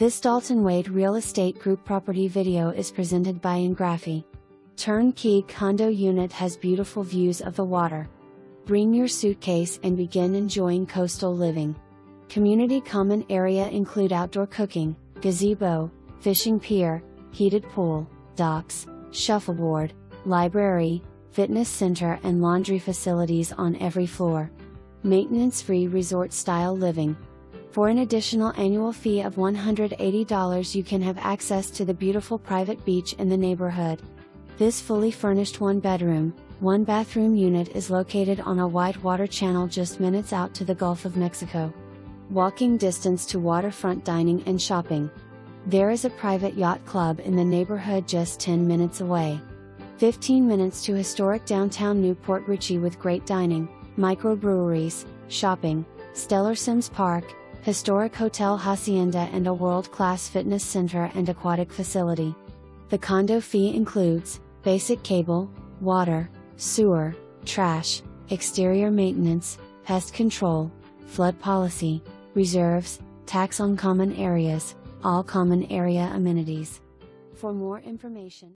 This Dalton Wade Real Estate Group property video is presented by Ingraphy. Turnkey condo unit has beautiful views of the water. Bring your suitcase and begin enjoying coastal living. Community common area include outdoor cooking, gazebo, fishing pier, heated pool, docks, shuffleboard, library, fitness center and laundry facilities on every floor. Maintenance-free resort-style living. For an additional annual fee of $180 you can have access to the beautiful private beach in the neighborhood. This fully furnished one-bedroom, one-bathroom unit is located on a wide water channel just minutes out to the Gulf of Mexico. Walking distance to waterfront dining and shopping. There is a private yacht club in the neighborhood just 10 minutes away. 15 minutes to historic downtown New Port Richey with great dining, microbreweries, shopping, Stellar Sims Park, historic Hotel Hacienda and a world-class fitness center and aquatic facility. The condo fee includes basic cable, water, sewer, trash, exterior maintenance, pest control, flood policy, reserves, tax on common areas, all common area amenities. For more information